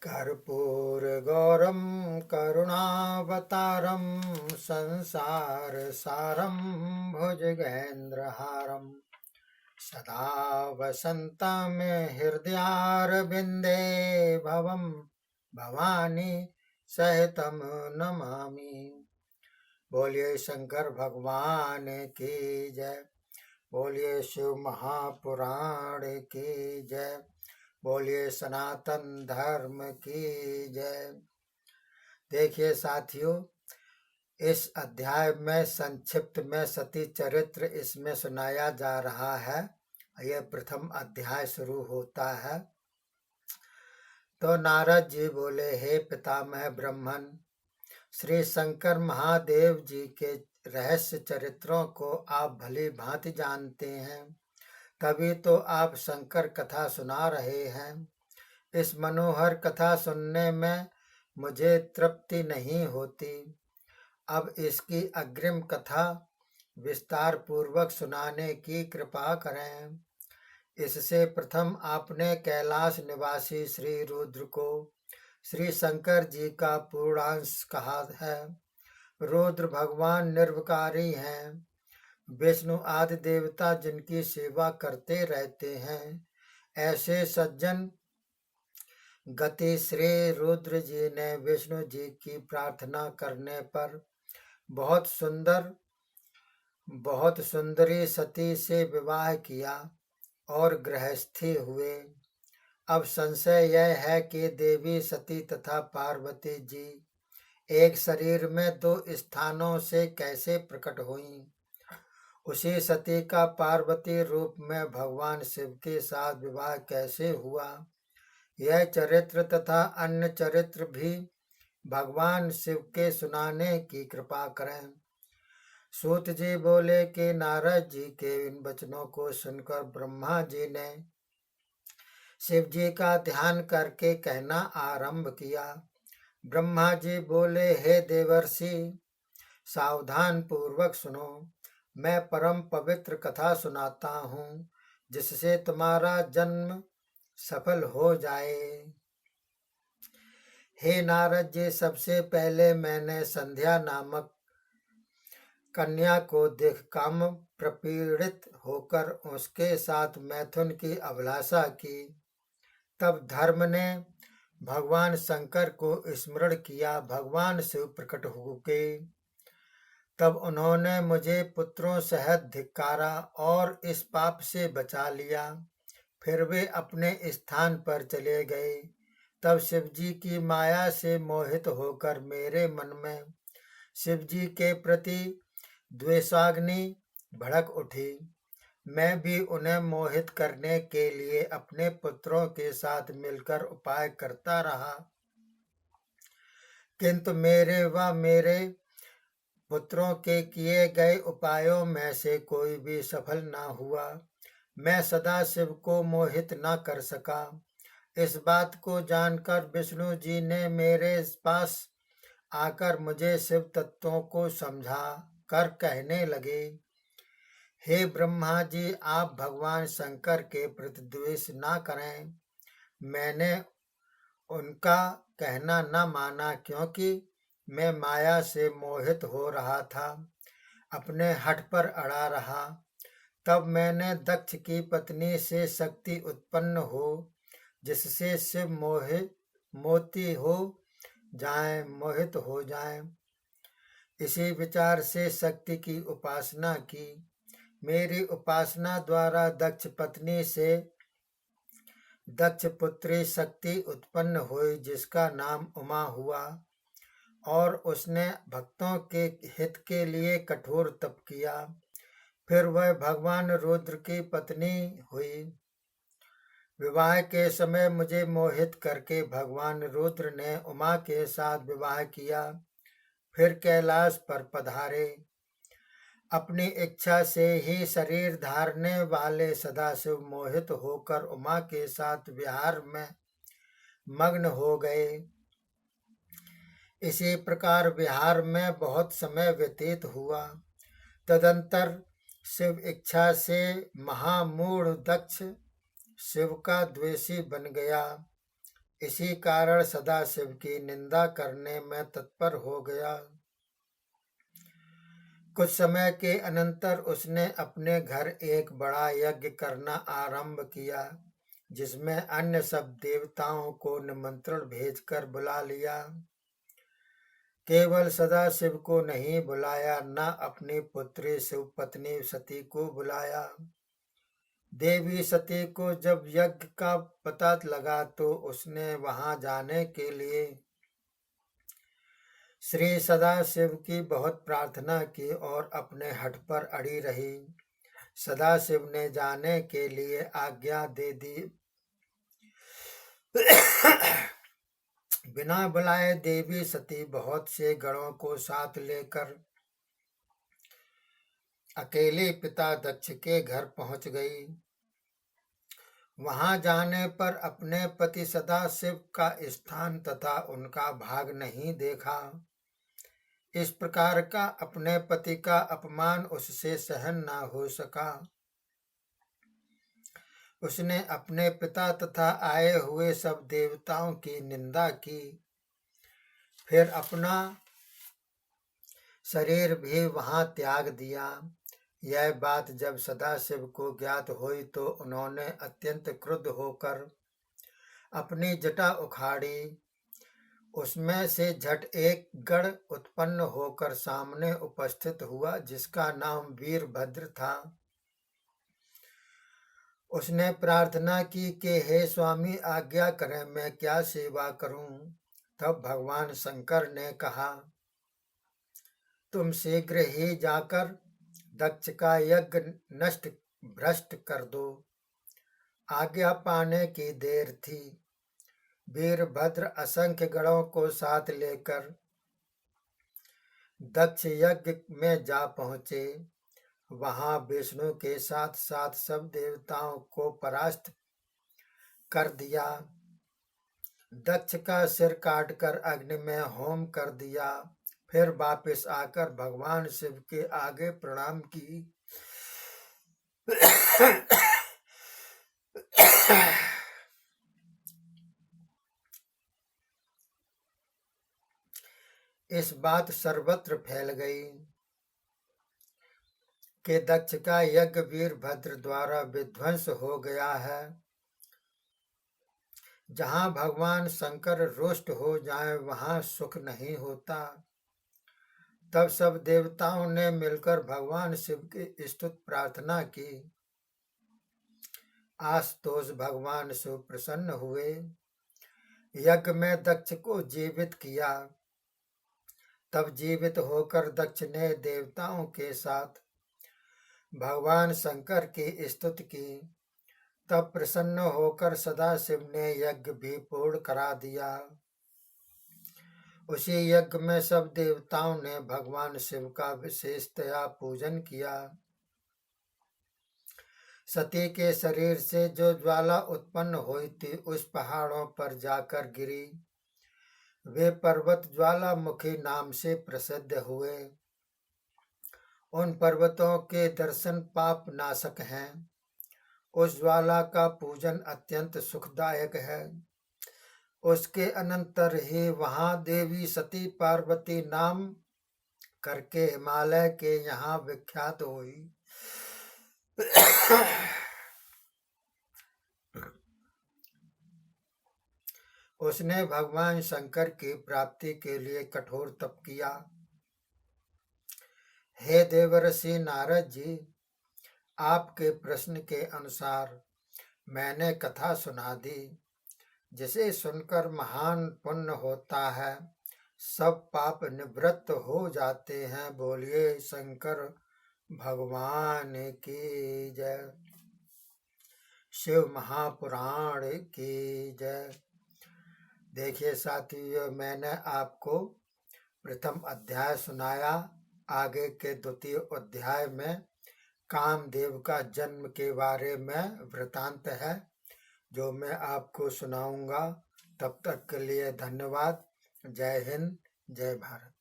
कर्पूरगौरं करुणावतारं संसारसारं भुजगेन्द्रहारं सदा वसन्तं हृदयारविन्दे भवं भवानी सहितं नमामि। बोलिए शंकर भगवान की जय। बोलिए शिव महापुराण की जय। बोलिए सनातन धर्म की जय। देखिए साथियों, इस अध्याय में संक्षिप्त में सती चरित्र इसमें सुनाया जा रहा है। यह प्रथम अध्याय शुरू होता है। तो नारद जी बोले, हे पितामह ब्रह्मन, श्री शंकर महादेव जी के रहस्य चरित्रों को आप भली भांति जानते हैं, तभी तो आप शंकर कथा सुना रहे हैं। इस मनोहर कथा सुनने में मुझे तृप्ति नहीं होती। अब इसकी अग्रिम कथा विस्तार पूर्वक सुनाने की कृपा करें। इससे प्रथम आपने कैलाश निवासी श्री रुद्र को श्री शंकर जी का पूर्णांश कहा है। रुद्र भगवान निर्विकारी हैं। विष्णु आदि देवता जिनकी सेवा करते रहते हैं, ऐसे सज्जन गति श्री रुद्र जी ने विष्णु जी की प्रार्थना करने पर बहुत सुंदरी सती से विवाह किया और गृहस्थी हुए। अब संशय यह है कि देवी सती तथा पार्वती जी एक शरीर में दो स्थानों से कैसे प्रकट हुईं। उसी सती का पार्वती रूप में भगवान शिव के साथ विवाह कैसे हुआ, यह चरित्र तथा अन्य चरित्र भी भगवान शिव के सुनाने की कृपा करें। सूत जी बोले कि नारद जी के इन वचनों को सुनकर ब्रह्मा जी ने शिव जी का ध्यान करके कहना आरंभ किया। ब्रह्मा जी बोले, हे देवर्षि, सावधान पूर्वक सुनो। मैं परम पवित्र कथा सुनाता हूँ, जिससे तुम्हारा जन्म सफल हो जाए। हे नारद जी, सबसे पहले मैंने संध्या नामक कन्या को देख काम प्रपीड़ित होकर उसके साथ मैथुन की अभिलाषा की। तब धर्म ने भगवान शंकर को स्मरण किया। भगवान शिव प्रकट हो गए। तब उन्होंने मुझे पुत्रों सहित धिक्कारा और इस पाप से बचा लिया। फिर वे अपने स्थान पर चले गए। तब शिव जी की माया से मोहित होकर मेरे मन में शिव जी के प्रति द्वेषाग्नि भड़क उठी। मैं भी उन्हें मोहित करने के लिए अपने पुत्रों के साथ मिलकर उपाय करता रहा, किंतु मेरे पुत्रों के किए गए उपायों में से कोई भी सफल न हुआ। मैं सदा शिव को मोहित न कर सका। इस बात को जानकर विष्णु जी ने मेरे पास आकर मुझे शिव तत्वों को समझा कर कहने लगे, हे ब्रह्मा जी, आप भगवान शंकर के प्रति द्वेष न करें। मैंने उनका कहना न माना, क्योंकि मैं माया से मोहित हो रहा था, अपने हठ पर अड़ा रहा। तब मैंने दक्ष की पत्नी से शक्ति उत्पन्न हो, जिससे शिव मोहित हो जाएं। इसी विचार से शक्ति की उपासना की। मेरी उपासना द्वारा दक्ष पत्नी से दक्ष पुत्री शक्ति उत्पन्न हुई, जिसका नाम उमा हुआ, और उसने भक्तों के हित के लिए कठोर तप किया। फिर वह भगवान रुद्र की पत्नी हुई। विवाह के समय मुझे मोहित करके भगवान रुद्र ने उमा के साथ विवाह किया। फिर कैलाश पर पधारे। अपनी इच्छा से ही शरीर धारने वाले सदाशिव मोहित होकर उमा के साथ विहार में मग्न हो गए। इसी प्रकार विहार में बहुत समय व्यतीत हुआ। तदंतर शिव इच्छा से महामूढ़ दक्ष शिव का द्वेषी बन गया। इसी कारण सदाशिव की निंदा करने में तत्पर हो गया। कुछ समय के अनंतर उसने अपने घर एक बड़ा यज्ञ करना आरंभ किया, जिसमें अन्य सब देवताओं को निमंत्रण भेजकर बुला लिया। केवल सदाशिव को नहीं बुलाया, न अपनी पुत्री शिवपत्नी सती को बुलाया। देवी सती को जब यज्ञ का पता लगा तो उसने वहां जाने के लिए श्री सदाशिव की बहुत प्रार्थना की और अपने हठ पर अड़ी रही। सदाशिव ने जाने के लिए आज्ञा दे दी। बिना बुलाए देवी सती बहुत से गणों को साथ लेकर अकेले पिता दक्ष के घर पहुंच गई। वहां जाने पर अपने पति सदाशिव का स्थान तथा उनका भाग नहीं देखा। इस प्रकार का अपने पति का अपमान उससे सहन न हो सका। उसने अपने पिता तथा आए हुए सब देवताओं की निंदा की। फिर अपना शरीर भी वहां त्याग दिया। यह बात जब सदाशिव को ज्ञात हुई तो उन्होंने अत्यंत क्रुद्ध होकर अपनी जटा उखाड़ी। उसमें से झट एक गण उत्पन्न होकर सामने उपस्थित हुआ, जिसका नाम वीरभद्र था। उसने प्रार्थना की कि हे स्वामी, आज्ञा करें, मैं क्या सेवा करूं। तब भगवान शंकर ने कहा, तुम शीघ्र ही जाकर दक्ष का यज्ञ नष्ट भ्रष्ट कर दो। आज्ञा पाने की देर थी। वीरभद्र असंख्य गणों को साथ लेकर दक्ष यज्ञ में जा पहुंचे। वहां विष्णु के साथ साथ सब देवताओं को परास्त कर दिया। दक्ष का सिर काटकर अग्नि में होम कर दिया। फिर वापस आकर भगवान शिव के आगे प्रणाम की। इस बात सर्वत्र फैल गई कि दक्ष का यज्ञ वीरभद्र द्वारा विध्वंस हो गया है। जहां भगवान शंकर रुष्ट हो जाए वहां सुख नहीं होता। तब सब देवताओं ने मिलकर भगवान शिव की स्तुति प्रार्थना की। आशुतोष भगवान शिव प्रसन्न हुए। यज्ञ में दक्ष को जीवित किया। तब जीवित होकर दक्ष ने देवताओं के साथ भगवान शंकर की स्तुति की। तब प्रसन्न होकर सदाशिव ने यज्ञ भी पूर्ण करा दिया। उसी यज्ञ में सब देवताओं ने भगवान शिव का विशेषतया पूजन किया। सती के शरीर से जो ज्वाला उत्पन्न हुई थी उस पहाड़ों पर जाकर गिरी। वे पर्वत ज्वालामुखी नाम से प्रसिद्ध हुए। उन पर्वतों के दर्शन पाप नाशक हैं। उस ज्वाला का पूजन अत्यंत सुखदायक है। उसके अनंतर ही वहां देवी सती पार्वती नाम करके हिमालय के यहाँ विख्यात हुई। उसने भगवान शंकर की प्राप्ति के लिए कठोर तप किया। हे देवर्षि नारद जी, आपके प्रश्न के अनुसार मैंने कथा सुना दी, जिसे सुनकर महान पुण्य होता है, सब पाप निवृत्त हो जाते हैं। बोलिए शंकर भगवान की जय। शिव महापुराण की जय। देखिए साथियों, मैंने आपको प्रथम अध्याय सुनाया। आगे के द्वितीय अध्याय में कामदेव का जन्म के बारे में वृतांत है, जो मैं आपको सुनाऊंगा। तब तक के लिए धन्यवाद। जय हिंद, जय भारत।